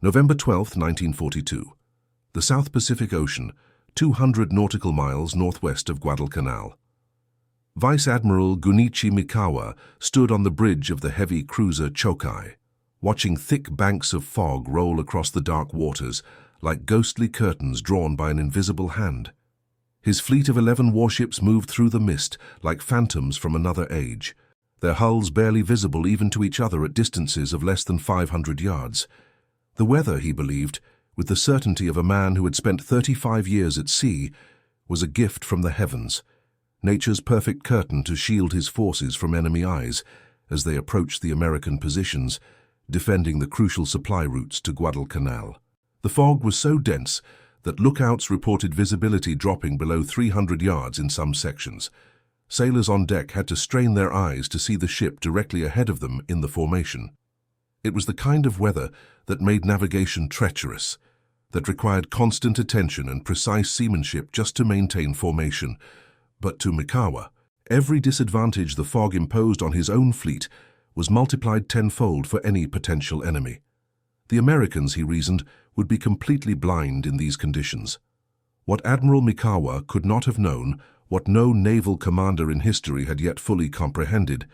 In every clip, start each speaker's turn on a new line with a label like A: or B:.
A: November 12, 1942. The South Pacific Ocean, 200 nautical miles northwest of Guadalcanal. Vice Admiral Gunichi Mikawa stood on the bridge of the heavy cruiser Chokai, watching thick banks of fog roll across the dark waters like ghostly curtains drawn by an invisible hand. His fleet of 11 warships moved through the mist like phantoms from another age, their hulls barely visible even to each other at distances of less than 500 yards. The weather, he believed, with the certainty of a man who had spent 35 years at sea, was a gift from the heavens, nature's perfect curtain to shield his forces from enemy eyes as they approached the American positions, defending the crucial supply routes to Guadalcanal. The fog was so dense that lookouts reported visibility dropping below 300 yards in some sections. Sailors on deck had to strain their eyes to see the ship directly ahead of them in the formation. It was the kind of weather that made navigation treacherous, that required constant attention and precise seamanship just to maintain formation. But to Mikawa, every disadvantage the fog imposed on his own fleet was multiplied tenfold for any potential enemy. The Americans, he reasoned, would be completely blind in these conditions. What Admiral Mikawa could not have known, what no naval commander in history had yet fully comprehended,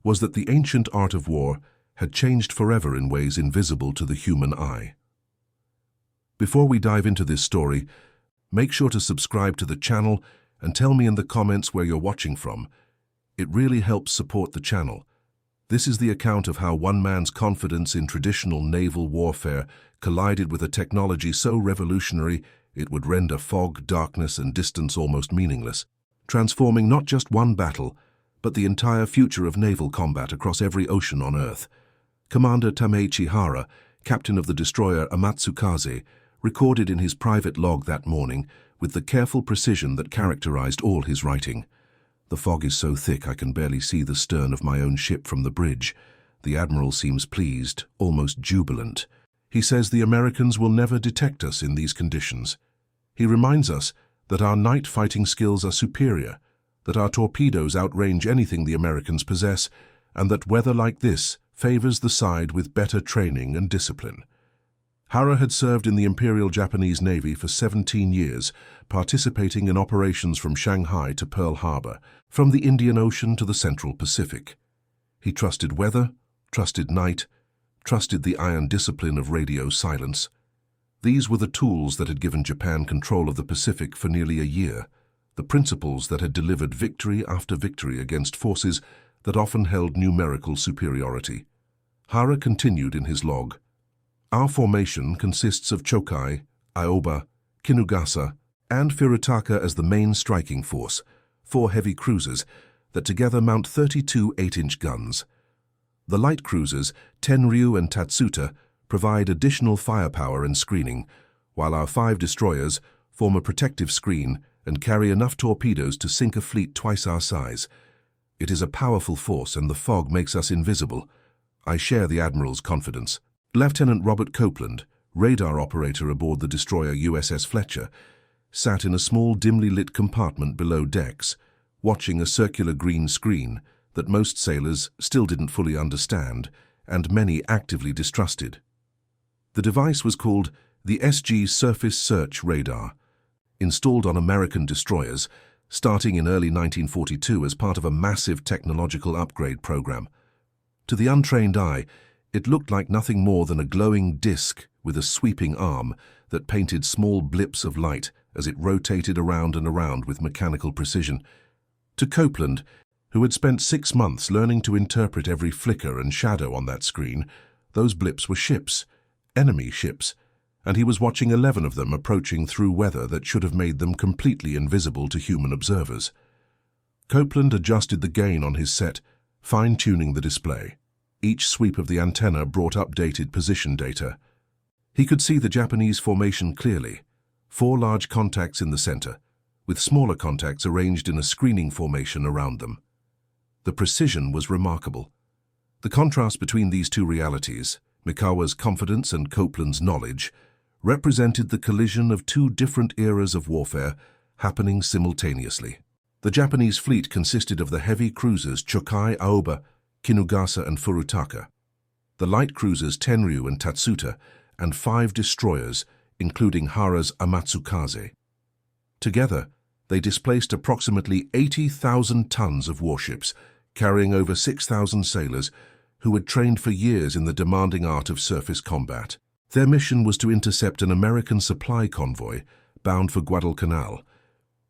A: was that the ancient art of war had changed forever in ways invisible to the human eye. Before we dive into this story, make sure to subscribe to the channel and tell me in the comments where you're watching from. It really helps support the channel. This is the account of how one man's confidence in traditional naval warfare collided with a technology so revolutionary it would render fog, darkness, and distance almost meaningless, transforming not just one battle, but the entire future of naval combat across every ocean on Earth. Commander Tameichi Hara, captain of the destroyer Amatsukaze, recorded in his private log that morning with the careful precision that characterized all his writing. "The fog is so thick I can barely see the stern of my own ship from the bridge. The Admiral seems pleased, almost jubilant. He says the Americans will never detect us in these conditions. He reminds us that our night fighting skills are superior, that our torpedoes outrange anything the Americans possess, and that weather like this favors the side with better training and discipline." Hara had served in the Imperial Japanese Navy for 17 years, participating in operations from Shanghai to Pearl Harbor, from the Indian Ocean to the Central Pacific. He trusted weather, trusted night, trusted the iron discipline of radio silence. These were the tools that had given Japan control of the Pacific for nearly a year, the principles that had delivered victory after victory against forces that often held numerical superiority. Hara continued in his log, "Our formation consists of Chokai, Aoba, Kinugasa, and Furutaka as the main striking force, 4 heavy cruisers that together mount 32 8-inch guns. The light cruisers, Tenryu and Tatsuta, provide additional firepower and screening, while our 5 destroyers form a protective screen and carry enough torpedoes to sink a fleet twice our size. It is a powerful force and the fog makes us invisible. I share the Admiral's confidence." Lieutenant Robert Copeland, radar operator aboard the destroyer USS Fletcher, sat in a small dimly lit compartment below decks, watching a circular green screen that most sailors still didn't fully understand and many actively distrusted. The device was called the SG Surface Search Radar, installed on American destroyers, starting in early 1942 as part of a massive technological upgrade program. To the untrained eye, it looked like nothing more than a glowing disc with a sweeping arm that painted small blips of light as it rotated around and around with mechanical precision. To Copeland, who had spent 6 months learning to interpret every flicker and shadow on that screen, those blips were ships, enemy ships, and he was watching 11 of them approaching through weather that should have made them completely invisible to human observers. Copeland adjusted the gain on his set, fine-tuning the display. Each sweep of the antenna brought updated position data. He could see the Japanese formation clearly, 4 large contacts in the center, with smaller contacts arranged in a screening formation around them. The precision was remarkable. The contrast between these two realities, Mikawa's confidence and Copeland's knowledge, represented the collision of 2 different eras of warfare happening simultaneously. The Japanese fleet consisted of the heavy cruisers Chokai, Aoba, Kinugasa, and Furutaka. The light cruisers Tenryu and Tatsuta, and 5 destroyers, including Hara's Amatsukaze. Together, they displaced approximately 80,000 tons of warships, carrying over 6,000 sailors who had trained for years in the demanding art of surface combat. Their mission was to intercept an American supply convoy bound for Guadalcanal,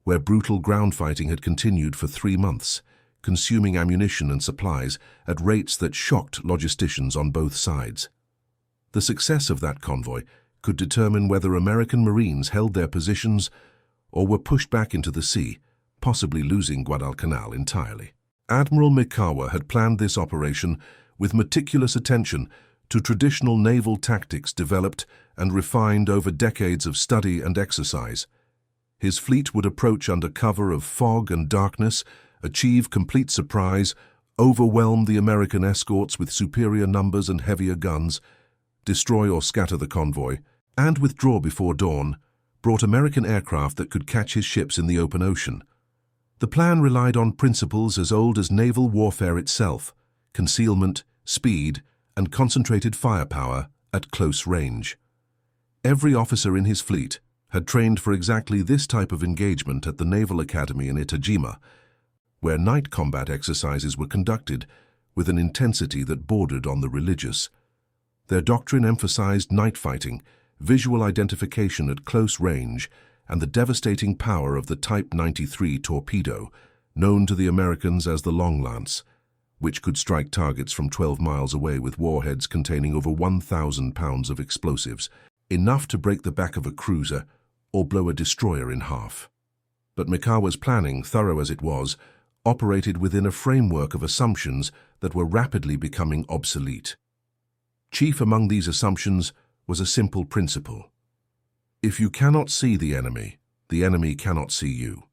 A: where brutal ground fighting had continued for 3 months, consuming ammunition and supplies at rates that shocked logisticians on both sides. The success of that convoy could determine whether American Marines held their positions or were pushed back into the sea, possibly losing Guadalcanal entirely. Admiral Mikawa had planned this operation with meticulous attention to traditional naval tactics developed and refined over decades of study and exercise. His fleet would approach under cover of fog and darkness, achieve complete surprise, overwhelm the American escorts with superior numbers and heavier guns, destroy or scatter the convoy, and withdraw before dawn, brought American aircraft that could catch his ships in the open ocean. The plan relied on principles as old as naval warfare itself: concealment, speed, and concentrated firepower at close range. Every officer in his fleet had trained for exactly this type of engagement at the Naval Academy in Itajima, where night combat exercises were conducted with an intensity that bordered on the religious. Their doctrine emphasized night fighting, visual identification at close range, and the devastating power of the Type 93 torpedo, known to the Americans as the Long Lance, which could strike targets from 12 miles away with warheads containing over 1,000 pounds of explosives, enough to break the back of a cruiser or blow a destroyer in half. But Mikawa's planning, thorough as it was, operated within a framework of assumptions that were rapidly becoming obsolete. Chief among these assumptions was a simple principle: if you cannot see the enemy cannot see you.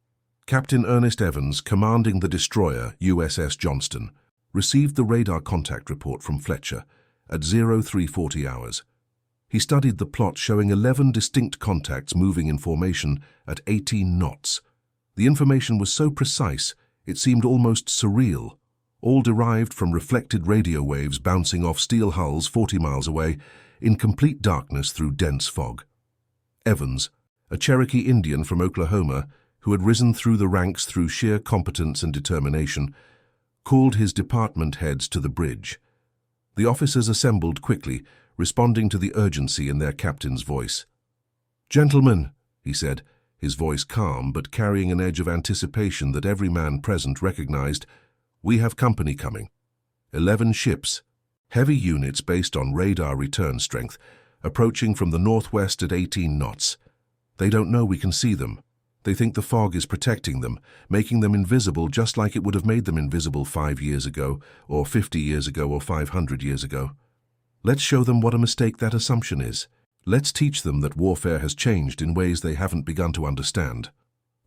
A: Captain Ernest Evans, commanding the destroyer USS Johnston, received the radar contact report from Fletcher at 0340 hours. He studied the plot showing 11 distinct contacts moving in formation at 18 knots. The information was so precise, it seemed almost surreal, all derived from reflected radio waves bouncing off steel hulls 40 miles away in complete darkness through dense fog. Evans, a Cherokee Indian from Oklahoma who had risen through the ranks through sheer competence and determination, called his department heads to the bridge. The officers assembled quickly, responding to the urgency in their captain's voice. "Gentlemen," he said, his voice calm but carrying an edge of anticipation that every man present recognized, "we have company coming. 11 ships, heavy units based on radar return strength, approaching from the northwest at 18 knots. They don't know we can see them. They think the fog is protecting them, making them invisible just like it would have made them invisible 5 years ago, or 50 years ago, or 500 years ago. Let's show them what a mistake that assumption is. Let's teach them that warfare has changed in ways they haven't begun to understand."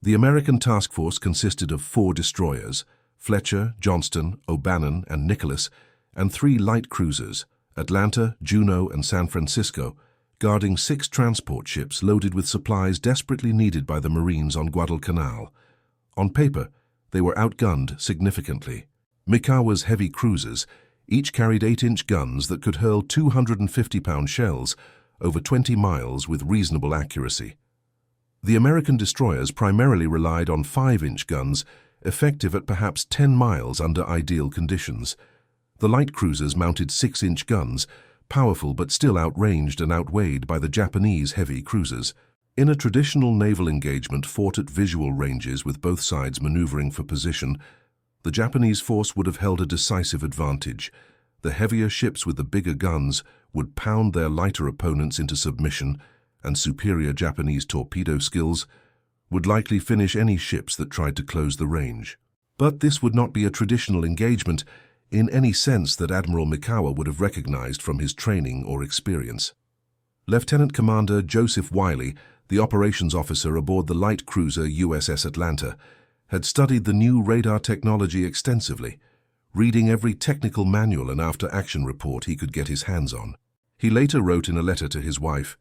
A: The American task force consisted of 4 destroyers, Fletcher, Johnston, O'Bannon, and Nicholas, and 3 light cruisers, Atlanta, Juneau, and San Francisco, guarding 6 transport ships loaded with supplies desperately needed by the Marines on Guadalcanal. On paper, they were outgunned significantly. Mikawa's heavy cruisers each carried 8-inch guns that could hurl 250-pound shells over 20 miles with reasonable accuracy. The American destroyers primarily relied on 5-inch guns, effective at perhaps 10 miles under ideal conditions. The light cruisers mounted 6-inch guns, powerful but still outranged and outweighed by the Japanese heavy cruisers. In a traditional naval engagement fought at visual ranges with both sides maneuvering for position, the Japanese force would have held a decisive advantage. The heavier ships with the bigger guns would pound their lighter opponents into submission, and superior Japanese torpedo skills would likely finish any ships that tried to close the range. But this would not be a traditional engagement in any sense that Admiral Mikawa would have recognized from his training or experience. Lieutenant Commander Joseph Wiley, the operations officer aboard the light cruiser USS Atlanta, had studied the new radar technology extensively, reading every technical manual and after-action report he could get his hands on. He later wrote in a letter to his wife,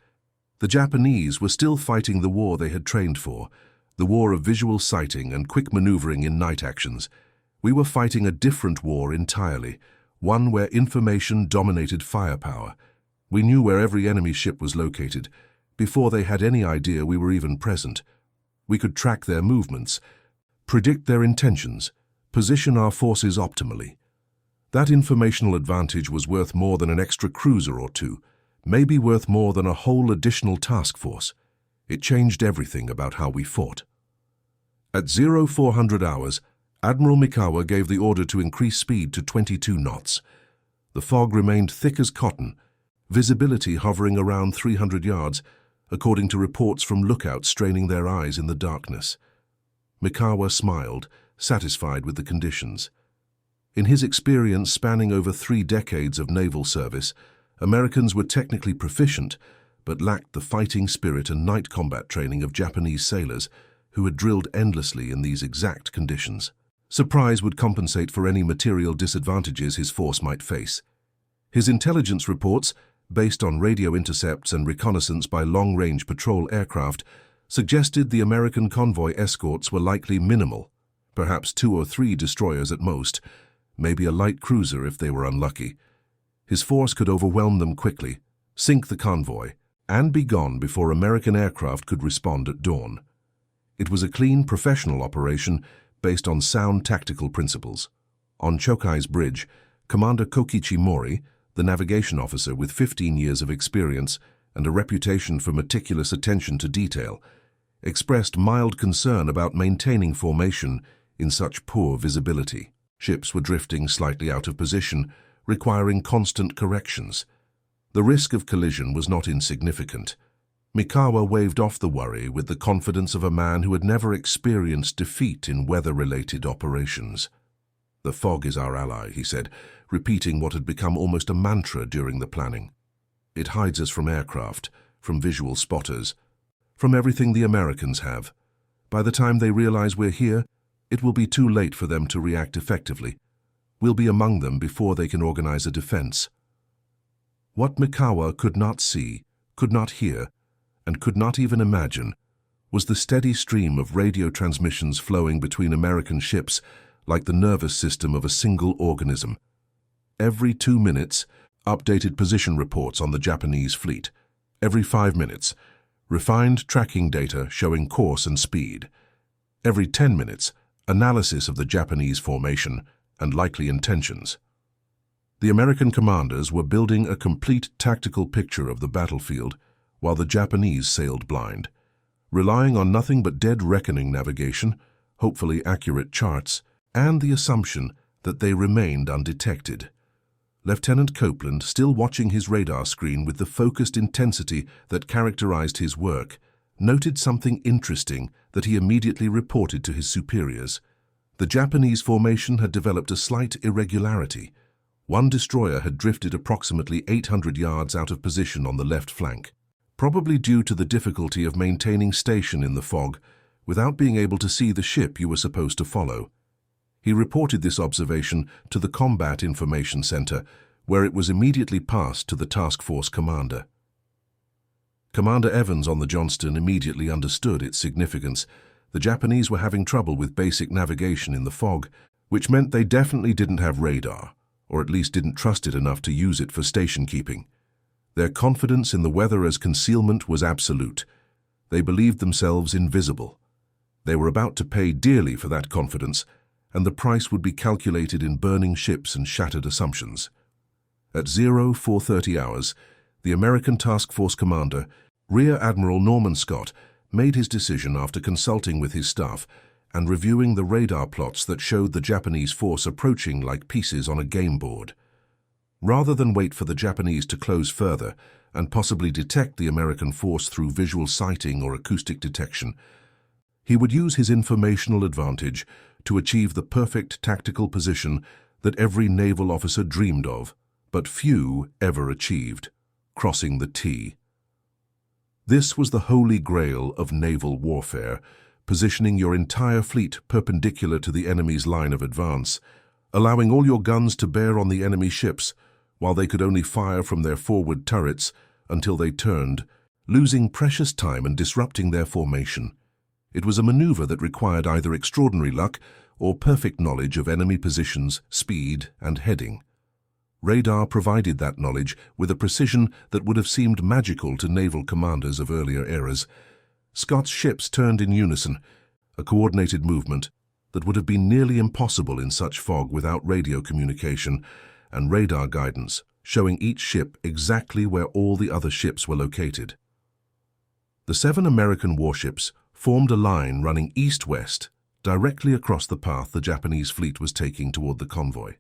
A: "The Japanese were still fighting the war they had trained for, the war of visual sighting and quick maneuvering in night actions. We were fighting a different war entirely, one where information dominated firepower. We knew where every enemy ship was located, before they had any idea we were even present. We could track their movements, predict their intentions, position our forces optimally. That informational advantage was worth more than an extra cruiser or two, maybe worth more than a whole additional task force. It changed everything about how we fought. At 0400 hours, Admiral Mikawa gave the order to increase speed to 22 knots. The fog remained thick as cotton, visibility hovering around 300 yards, according to reports from lookouts straining their eyes in the darkness. Mikawa smiled, satisfied with the conditions. In his experience spanning over 3 decades of naval service, Americans were technically proficient, but lacked the fighting spirit and night combat training of Japanese sailors who had drilled endlessly in these exact conditions. Surprise would compensate for any material disadvantages his force might face. His intelligence reports, based on radio intercepts and reconnaissance by long-range patrol aircraft, suggested the American convoy escorts were likely minimal, perhaps 2 or 3 destroyers at most, maybe a light cruiser if they were unlucky. His force could overwhelm them quickly, sink the convoy, and be gone before American aircraft could respond at dawn. It was a clean, professional operation based on sound tactical principles. On Chokai's bridge, Commander Kokichi Mori, the navigation officer with 15 years of experience and a reputation for meticulous attention to detail, expressed mild concern about maintaining formation in such poor visibility. Ships were drifting slightly out of position, requiring constant corrections. The risk of collision was not insignificant. Mikawa waved off the worry with the confidence of a man who had never experienced defeat in weather-related operations. "The fog is our ally," he said, repeating what had become almost a mantra during the planning. "It hides us from aircraft, from visual spotters, from everything the Americans have. By the time they realize we're here, it will be too late for them to react effectively. We'll be among them before they can organize a defense." What Mikawa could not see, could not hear, and could not even imagine was the steady stream of radio transmissions flowing between American ships like the nervous system of a single organism. Every 2 minutes, updated position reports on the Japanese fleet. Every 5 minutes, refined tracking data showing course and speed. Every 10 minutes, analysis of the Japanese formation and likely intentions. The American commanders were building a complete tactical picture of the battlefield, while the Japanese sailed blind, relying on nothing but dead reckoning navigation, hopefully accurate charts, and the assumption that they remained undetected. Lieutenant Copeland, still watching his radar screen with the focused intensity that characterized his work, noted something interesting that he immediately reported to his superiors. The Japanese formation had developed a slight irregularity. One destroyer had drifted approximately 800 yards out of position on the left flank, probably due to the difficulty of maintaining station in the fog without being able to see the ship you were supposed to follow. He reported this observation to the Combat Information Center, where it was immediately passed to the task force commander. Commander Evans on the Johnston immediately understood its significance. The Japanese were having trouble with basic navigation in the fog, which meant they definitely didn't have radar, or at least didn't trust it enough to use it for station keeping. Their confidence in the weather as concealment was absolute. They believed themselves invisible. They were about to pay dearly for that confidence, and the price would be calculated in burning ships and shattered assumptions. At 0430 hours, the American Task Force commander, Rear Admiral Norman Scott, made his decision after consulting with his staff and reviewing the radar plots that showed the Japanese force approaching like pieces on a game board. Rather than wait for the Japanese to close further and possibly detect the American force through visual sighting or acoustic detection, he would use his informational advantage to achieve the perfect tactical position that every naval officer dreamed of, but few ever achieved: crossing the T. This was the holy grail of naval warfare, positioning your entire fleet perpendicular to the enemy's line of advance, allowing all your guns to bear on the enemy ships, while they could only fire from their forward turrets until they turned, losing precious time and disrupting their formation. It was a maneuver that required either extraordinary luck or perfect knowledge of enemy positions, speed, and heading. Radar provided that knowledge with a precision that would have seemed magical to naval commanders of earlier eras. Scott's ships turned in unison, a coordinated movement that would have been nearly impossible in such fog without radio communication and radar guidance, showing each ship exactly where all the other ships were located. The 7 American warships formed a line running east-west, directly across the path the Japanese fleet was taking toward the convoy.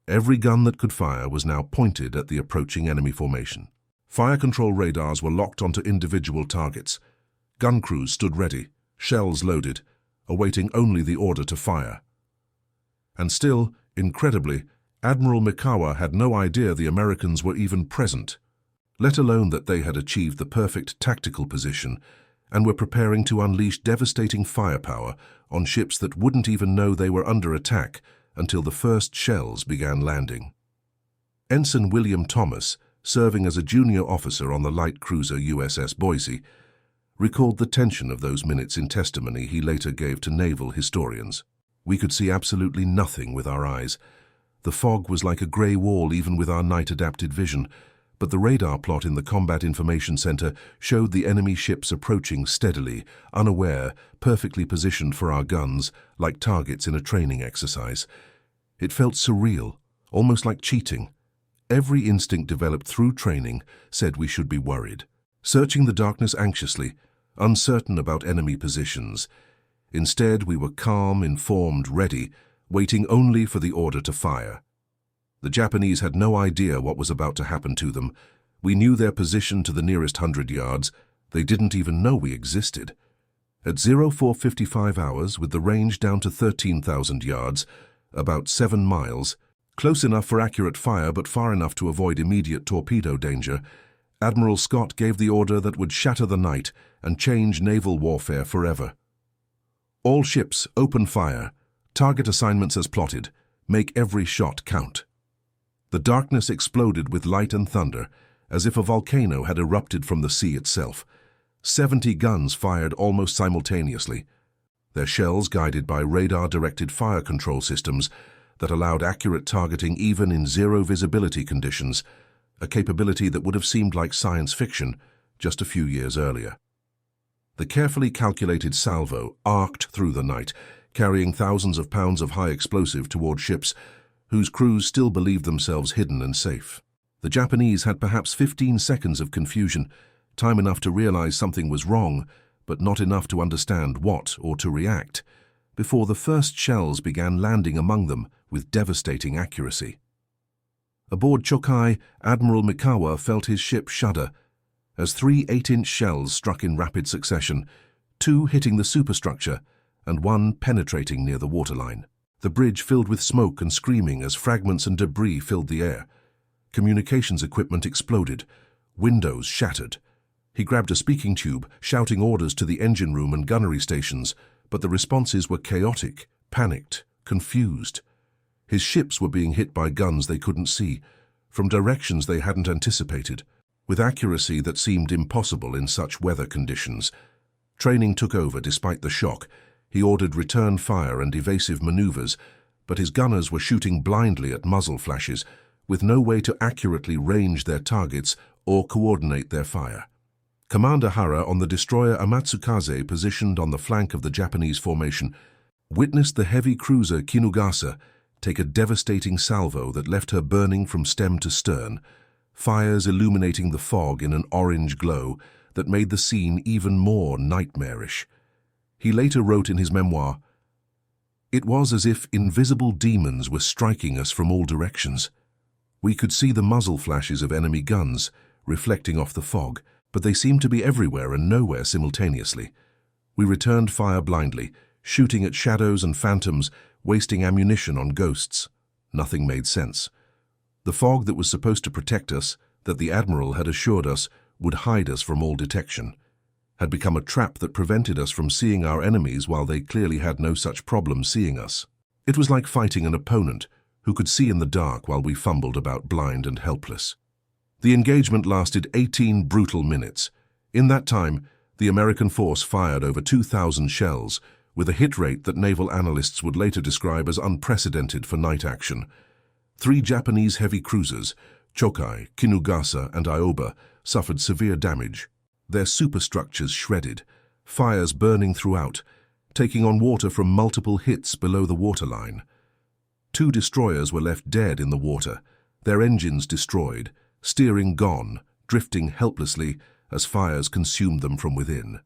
A: Every gun that could fire was now pointed at the approaching enemy formation. Fire control radars were locked onto individual targets. Gun crews stood ready, shells loaded, awaiting only the order to fire. And still, incredibly, Admiral Mikawa had no idea the Americans were even present, let alone that they had achieved the perfect tactical position and were preparing to unleash devastating firepower on ships that wouldn't even know they were under attack until the first shells began landing. Ensign William Thomas, serving as a junior officer on the light cruiser USS Boise, recalled the tension of those minutes in testimony he later gave to naval historians. "We could see absolutely nothing with our eyes. The fog was like a grey wall even with our night-adapted vision, but the radar plot in the Combat Information Center showed the enemy ships approaching steadily, unaware, perfectly positioned for our guns, like targets in a training exercise. It felt surreal, almost like cheating. Every instinct developed through training said we should be worried, searching the darkness anxiously, uncertain about enemy positions. Instead, we were calm, informed, ready, waiting only for the order to fire. The Japanese had no idea what was about to happen to them. We knew their position to the nearest 100 yards. They didn't even know we existed. At 04:55 hours, with the range down to 13,000 yards, about 7 miles, close enough for accurate fire but far enough to avoid immediate torpedo danger, Admiral Scott gave the order that would shatter the night and change naval warfare forever. "All ships, open fire. Target assignments as plotted. Make every shot count." The darkness exploded with light and thunder, as if a volcano had erupted from the sea itself. 70 guns fired almost simultaneously, their shells guided by radar-directed fire control systems that allowed accurate targeting even in zero-visibility conditions, a capability that would have seemed like science fiction just a few years earlier. The carefully calculated salvo arced through the night, carrying thousands of pounds of high explosive toward ships whose crews still believed themselves hidden and safe. The Japanese had perhaps 15 seconds of confusion, time enough to realize something was wrong, but not enough to understand what or to react, before the first shells began landing among them with devastating accuracy. Aboard Chokai, Admiral Mikawa felt his ship shudder as 3 8-inch shells struck in rapid succession, 2 hitting the superstructure and 1 penetrating near the waterline. The bridge filled with smoke and screaming as fragments and debris filled the air. Communications equipment exploded. Windows shattered. He grabbed a speaking tube, shouting orders to the engine room and gunnery stations, but the responses were chaotic, panicked, confused. His ships were being hit by guns they couldn't see, from directions they hadn't anticipated, with accuracy that seemed impossible in such weather conditions. Training took over despite the shock. He ordered return fire and evasive maneuvers, but his gunners were shooting blindly at muzzle flashes, with no way to accurately range their targets or coordinate their fire. Commander Hara on the destroyer Amatsukaze, positioned on the flank of the Japanese formation, witnessed the heavy cruiser Kinugasa take a devastating salvo that left her burning from stem to stern, fires illuminating the fog in an orange glow that made the scene even more nightmarish. He later wrote in his memoir, "It was as if invisible demons were striking us from all directions. We could see the muzzle flashes of enemy guns reflecting off the fog, but they seemed to be everywhere and nowhere simultaneously. We returned fire blindly, shooting at shadows and phantoms, wasting ammunition on ghosts. Nothing made sense. The fog that was supposed to protect us, that the Admiral had assured us would hide us from all detection, had become a trap that prevented us from seeing our enemies while they clearly had no such problem seeing us. It was like fighting an opponent who could see in the dark while we fumbled about blind and helpless." The engagement lasted 18 brutal minutes. In that time, the American force fired over 2,000 shells, with a hit rate that naval analysts would later describe as unprecedented for night action. 3 Japanese heavy cruisers, Chokai, Kinugasa, and Ioba, suffered severe damage, their superstructures shredded, fires burning throughout, taking on water from multiple hits below the waterline. 2 destroyers were left dead in the water, their engines destroyed, steering gone, drifting helplessly as fires consumed them from within.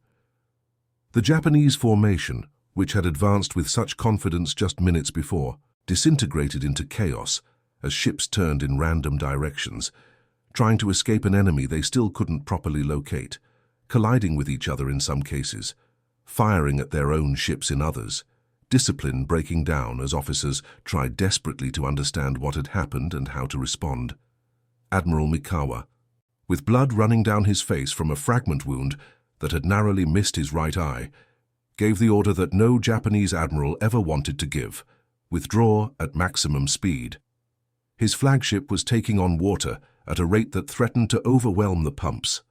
A: The Japanese formation, which had advanced with such confidence just minutes before, disintegrated into chaos as ships turned in random directions, trying to escape an enemy they still couldn't properly locate, colliding with each other in some cases, firing at their own ships in others, discipline breaking down as officers tried desperately to understand what had happened and how to respond. Admiral Mikawa, with blood running down his face from a fragment wound that had narrowly missed his right eye, gave the order that no Japanese admiral ever wanted to give: withdraw at maximum speed. His flagship was taking on water at a rate that threatened to overwhelm the pumps.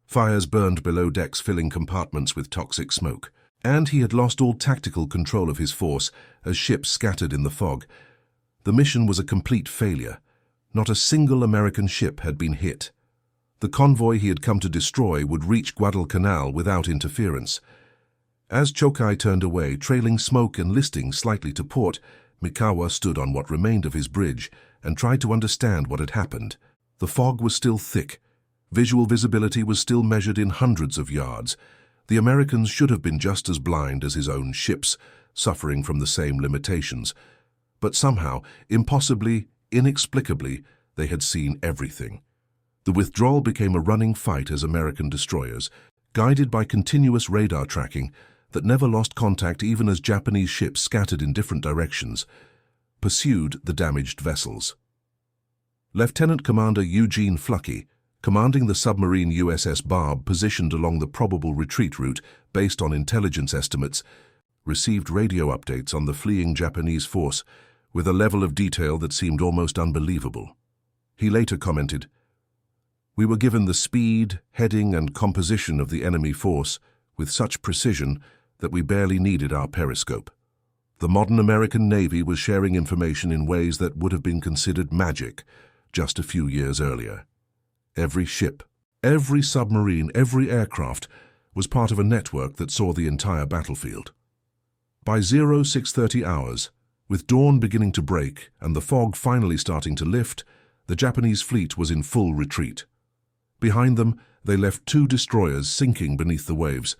A: Fires burned below decks, filling compartments with toxic smoke, and he had lost all tactical control of his force as ships scattered in the fog. The mission was a complete failure. Not a single American ship had been hit. The convoy he had come to destroy would reach Guadalcanal without interference. As Chokai turned away, trailing smoke and listing slightly to port, Mikawa stood on what remained of his bridge and tried to understand what had happened. The fog was still thick. Visual visibility was still measured in hundreds of yards. The Americans should have been just as blind as his own ships, suffering from the same limitations. But somehow, impossibly, inexplicably, they had seen everything. The withdrawal became a running fight as American destroyers, guided by continuous radar tracking that never lost contact even as Japanese ships scattered in different directions, pursued the damaged vessels. Lieutenant Commander Eugene Fluckey, commanding the submarine USS Barb positioned along the probable retreat route based on intelligence estimates, received radio updates on the fleeing Japanese force with a level of detail that seemed almost unbelievable. He later commented, "We were given the speed, heading, and composition of the enemy force with such precision that we barely needed our periscope. The modern American Navy was sharing information in ways that would have been considered magic just a few years earlier. Every ship, every submarine, every aircraft was part of a network that saw the entire battlefield. By 0630 hours, with dawn beginning to break and the fog finally starting to lift, the Japanese fleet was in full retreat. Behind them, they left 2 destroyers sinking beneath the waves,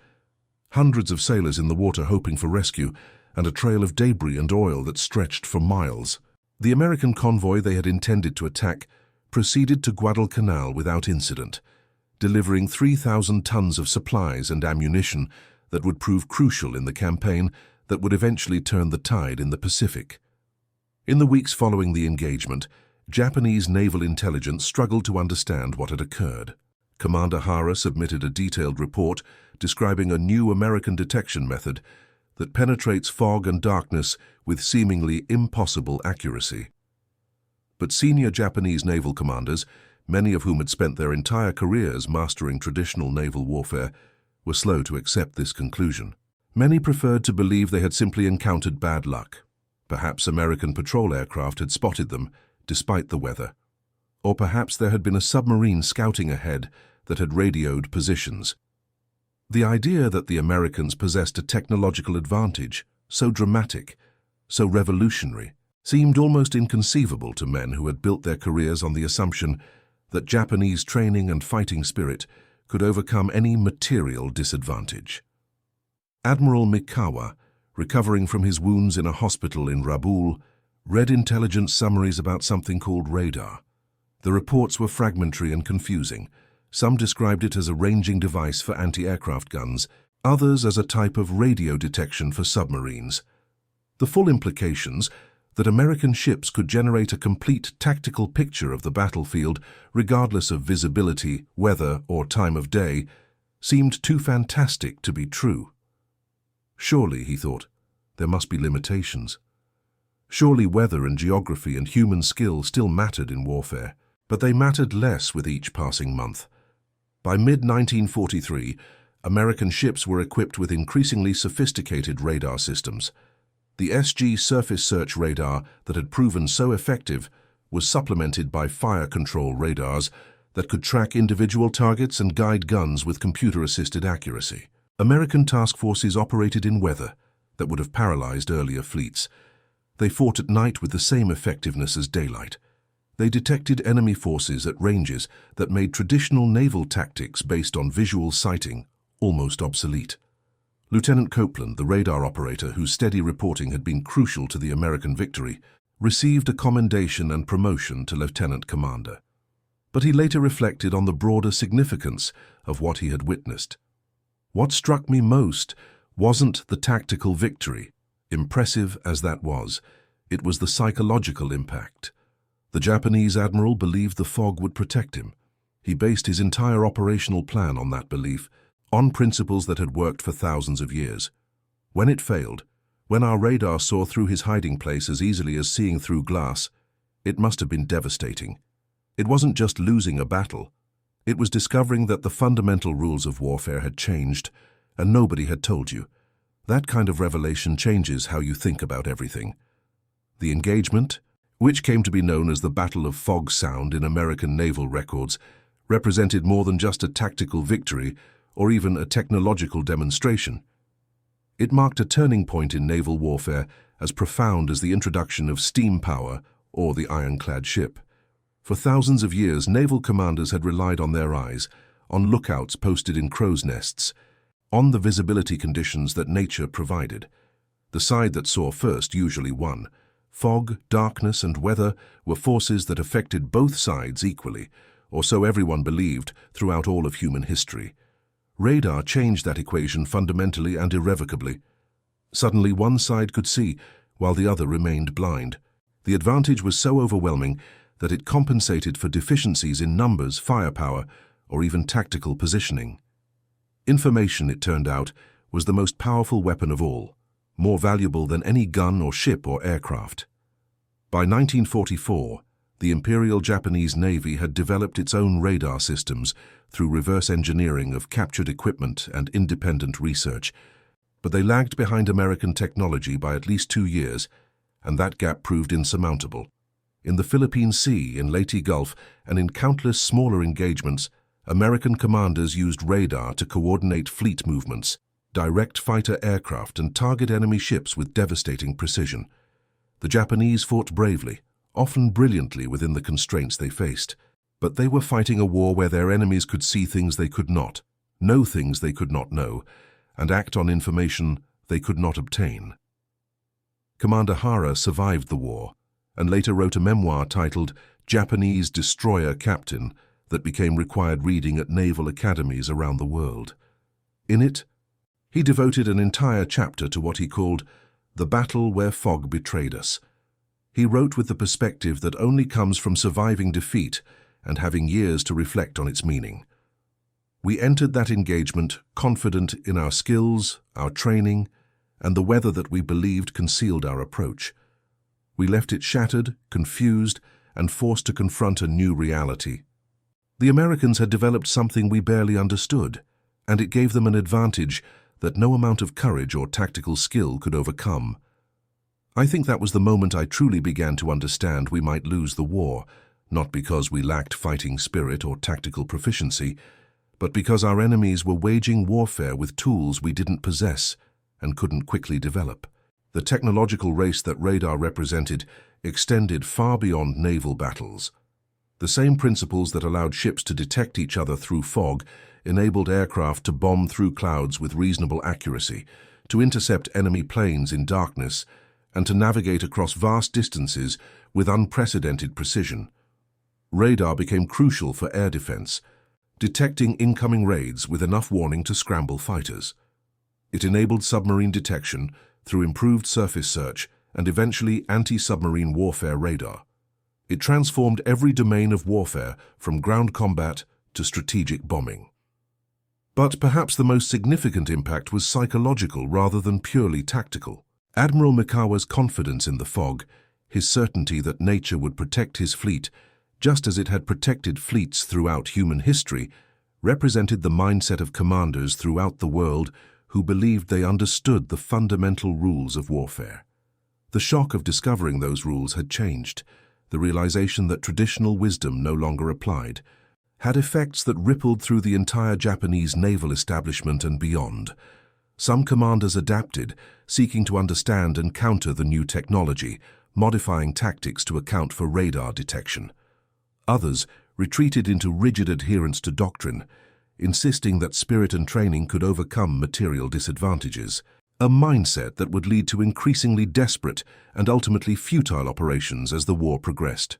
A: hundreds of sailors in the water hoping for rescue, and a trail of debris and oil that stretched for miles. The American convoy they had intended to attack proceeded to Guadalcanal without incident, delivering 3,000 tons of supplies and ammunition that would prove crucial in the campaign that would eventually turn the tide in the Pacific. In the weeks following the engagement, Japanese naval intelligence struggled to understand what had occurred. Commander Hara submitted a detailed report describing a new American detection method that penetrates fog and darkness with seemingly impossible accuracy. But senior Japanese naval commanders, many of whom had spent their entire careers mastering traditional naval warfare, were slow to accept this conclusion. Many preferred to believe they had simply encountered bad luck. Perhaps American patrol aircraft had spotted them, despite the weather. Or perhaps there had been a submarine scouting ahead that had radioed positions. The idea that the Americans possessed a technological advantage, so dramatic, so revolutionary, seemed almost inconceivable to men who had built their careers on the assumption that Japanese training and fighting spirit could overcome any material disadvantage. Admiral Mikawa, recovering from his wounds in a hospital in Rabaul, read intelligence summaries about something called radar. The reports were fragmentary and confusing. Some described it as a ranging device for anti-aircraft guns, others as a type of radio detection for submarines. The full implications, that American ships could generate a complete tactical picture of the battlefield regardless of visibility, weather, or time of day, seemed too fantastic to be true. Surely, he thought, there must be limitations. Surely weather and geography and human skill still mattered in warfare, but they mattered less with each passing month. By mid-1943, American ships were equipped with increasingly sophisticated radar systems. The SG surface search radar that had proven so effective was supplemented by fire control radars that could track individual targets and guide guns with computer-assisted accuracy. American task forces operated in weather that would have paralyzed earlier fleets. They fought at night with the same effectiveness as daylight. They detected enemy forces at ranges that made traditional naval tactics based on visual sighting almost obsolete. Lieutenant Copeland, the radar operator whose steady reporting had been crucial to the American victory, received a commendation and promotion to lieutenant commander. But he later reflected on the broader significance of what he had witnessed. What struck me most wasn't the tactical victory, impressive as that was. It was the psychological impact. The Japanese admiral believed the fog would protect him. He based his entire operational plan on that belief, on principles that had worked for thousands of years. When it failed, when our radar saw through his hiding place as easily as seeing through glass, it must have been devastating. It wasn't just losing a battle. It was discovering that the fundamental rules of warfare had changed, and nobody had told you. That kind of revelation changes how you think about everything. The engagement, which came to be known as the Battle of Fog Sound in American naval records, represented more than just a tactical victory or even a technological demonstration. It marked a turning point in naval warfare as profound as the introduction of steam power or the ironclad ship. For thousands of years, naval commanders had relied on their eyes, on lookouts posted in crow's nests, on the visibility conditions that nature provided. The side that saw first usually won. Fog, darkness, and weather were forces that affected both sides equally, or so everyone believed throughout all of human history. Radar changed that equation fundamentally and irrevocably. Suddenly one side could see, while the other remained blind. The advantage was so overwhelming that it compensated for deficiencies in numbers, firepower, or even tactical positioning. Information, it turned out, was the most powerful weapon of all, more valuable than any gun or ship or aircraft. By 1944, the Imperial Japanese Navy had developed its own radar systems through reverse engineering of captured equipment and independent research, but they lagged behind American technology by at least 2 years, and that gap proved insurmountable. In the Philippine Sea, in Leyte Gulf, and in countless smaller engagements, American commanders used radar to coordinate fleet movements, direct fighter aircraft, and target enemy ships with devastating precision. The Japanese fought bravely, often brilliantly within the constraints they faced, but they were fighting a war where their enemies could see things they could not, know things they could not know, and act on information they could not obtain. Commander Hara survived the war, and later wrote a memoir titled Japanese Destroyer Captain that became required reading at naval academies around the world. In it, he devoted an entire chapter to what he called the battle where fog betrayed us. He wrote with the perspective that only comes from surviving defeat and having years to reflect on its meaning. We entered that engagement confident in our skills, our training, and the weather that we believed concealed our approach. We left it shattered, confused, and forced to confront a new reality. The Americans had developed something we barely understood, and it gave them an advantage that no amount of courage or tactical skill could overcome. I think that was the moment I truly began to understand we might lose the war, not because we lacked fighting spirit or tactical proficiency, but because our enemies were waging warfare with tools we didn't possess and couldn't quickly develop. The technological race that radar represented extended far beyond naval battles. The same principles that allowed ships to detect each other through fog enabled aircraft to bomb through clouds with reasonable accuracy, to intercept enemy planes in darkness, and to navigate across vast distances with unprecedented precision. Radar became crucial for air defense, detecting incoming raids with enough warning to scramble fighters. It enabled submarine detection through improved surface search and eventually anti-submarine warfare radar. It transformed every domain of warfare from ground combat to strategic bombing. But perhaps the most significant impact was psychological rather than purely tactical. Admiral Mikawa's confidence in the fog, his certainty that nature would protect his fleet, just as it had protected fleets throughout human history, represented the mindset of commanders throughout the world who believed they understood the fundamental rules of warfare. The shock of discovering those rules had changed. the realization that traditional wisdom no longer applied, had effects that rippled through the entire Japanese naval establishment and beyond. Some commanders adapted, seeking to understand and counter the new technology, modifying tactics to account for radar detection. Others retreated into rigid adherence to doctrine, insisting that spirit and training could overcome material disadvantages, a mindset that would lead to increasingly desperate and ultimately futile operations as the war progressed.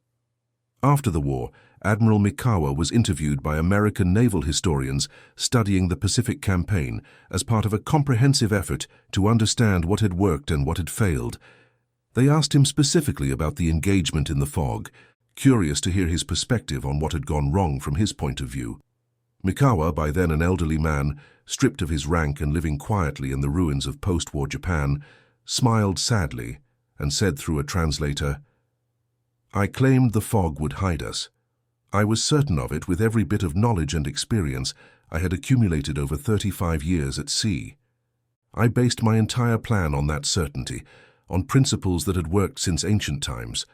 A: After the war, Admiral Mikawa was interviewed by American naval historians studying the Pacific Campaign as part of a comprehensive effort to understand what had worked and what had failed. They asked him specifically about the engagement in the fog, curious to hear his perspective on what had gone wrong from his point of view. Mikawa, by then an elderly man, stripped of his rank and living quietly in the ruins of post-war Japan, smiled sadly and said through a translator, "I claimed the fog would hide us. I was certain of it with every bit of knowledge and experience I had accumulated over 35 years at sea. I based my entire plan on that certainty, on principles that had worked since ancient times.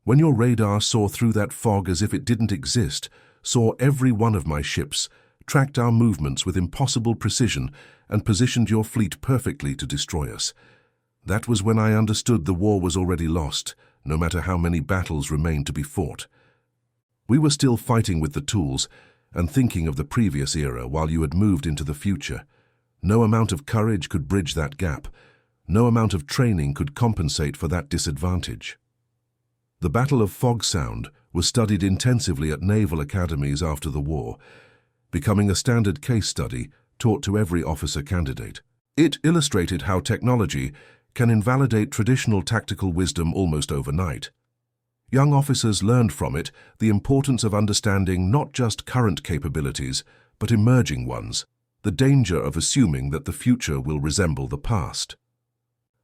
A: When your radar saw through that fog as if it didn't exist, saw every one of my ships, tracked our movements with impossible precision, and positioned your fleet perfectly to destroy us. That was when I understood the war was already lost, no matter how many battles remained to be fought. We were still fighting with the tools and thinking of the previous era while you had moved into the future. No amount of courage could bridge that gap. No amount of training could compensate for that disadvantage." The Battle of Fog Sound was studied intensively at naval academies after the war, becoming a standard case study taught to every officer candidate. It illustrated how technology can invalidate traditional tactical wisdom almost overnight. Young officers learned from it the importance of understanding not just current capabilities, but emerging ones, the danger of assuming that the future will resemble the past.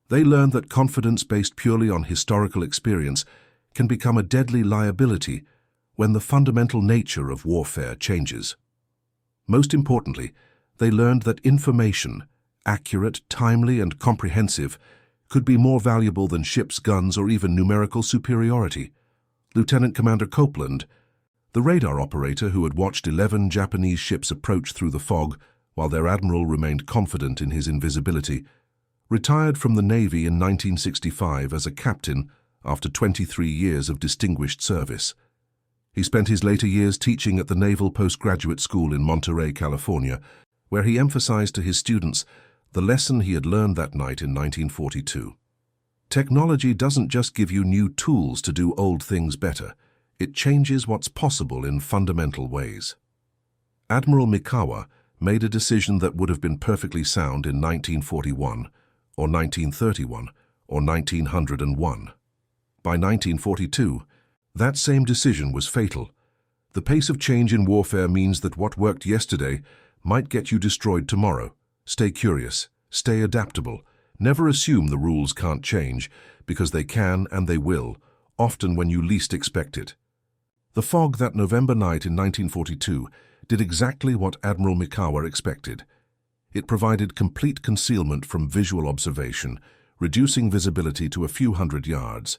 A: They learned that confidence based purely on historical experience can become a deadly liability when the fundamental nature of warfare changes. Most importantly, they learned that information, accurate, timely, and comprehensive, could be more valuable than ships, guns, or even numerical superiority. Lieutenant Commander Copeland, the radar operator who had watched 11 Japanese ships approach through the fog while their admiral remained confident in his invisibility, retired from the Navy in 1965 as a captain after 23 years of distinguished service. He spent his later years teaching at the Naval Postgraduate School in Monterey, California, where he emphasized to his students the lesson he had learned that night in 1942. Technology doesn't just give you new tools to do old things better. It changes what's possible in fundamental ways. Admiral Mikawa made a decision that would have been perfectly sound in 1941, or 1931, or 1901. By 1942, that same decision was fatal. The pace of change in warfare means that what worked yesterday might get you destroyed tomorrow. Stay curious, stay adaptable. Never assume the rules can't change, because they can and they will, often when you least expect it. The fog that November night in 1942 did exactly what Admiral Mikawa expected. It provided complete concealment from visual observation, reducing visibility to a few hundred yards.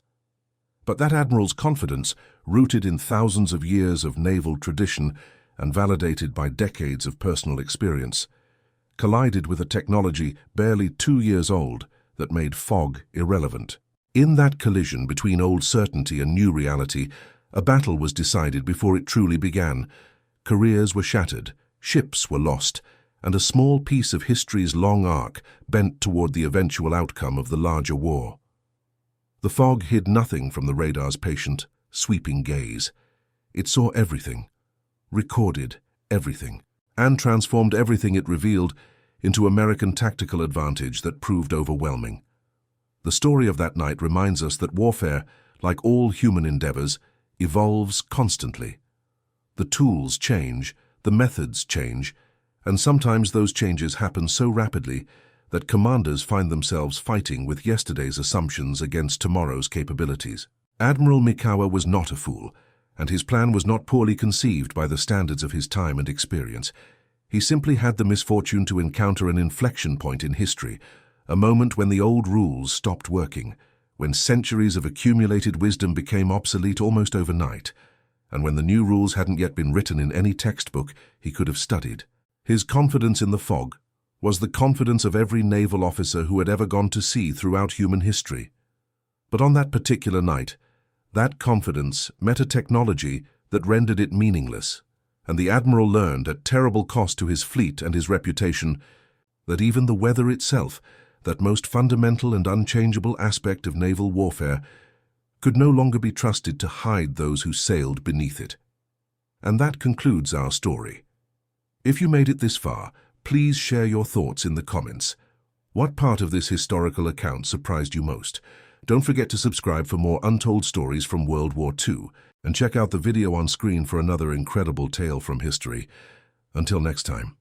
A: But that admiral's confidence, rooted in thousands of years of naval tradition and validated by decades of personal experience, collided with a technology barely 2 years old that made fog irrelevant. In that collision between old certainty and new reality, a battle was decided before it truly began. Careers were shattered, ships were lost, and a small piece of history's long arc bent toward the eventual outcome of the larger war. The fog hid nothing from the radar's patient, sweeping gaze. It saw everything, recorded everything, and transformed everything it revealed into American tactical advantage that proved overwhelming. The story of that night reminds us that warfare, like all human endeavors, evolves constantly. The tools change, the methods change, and sometimes those changes happen so rapidly that commanders find themselves fighting with yesterday's assumptions against tomorrow's capabilities. Admiral Mikawa was not a fool, and his plan was not poorly conceived by the standards of his time and experience. He simply had the misfortune to encounter an inflection point in history, a moment when the old rules stopped working, when centuries of accumulated wisdom became obsolete almost overnight, and when the new rules hadn't yet been written in any textbook he could have studied. His confidence in the fog was the confidence of every naval officer who had ever gone to sea throughout human history. But on that particular night, that confidence met a technology that rendered it meaningless, and the Admiral learned, at terrible cost to his fleet and his reputation, that even the weather itself, that most fundamental and unchangeable aspect of naval warfare, could no longer be trusted to hide those who sailed beneath it. And that concludes our story. If you made it this far, please share your thoughts in the comments. What part of this historical account surprised you most? Don't forget to subscribe for more untold stories from World War II, and check out the video on screen for another incredible tale from history. Until next time.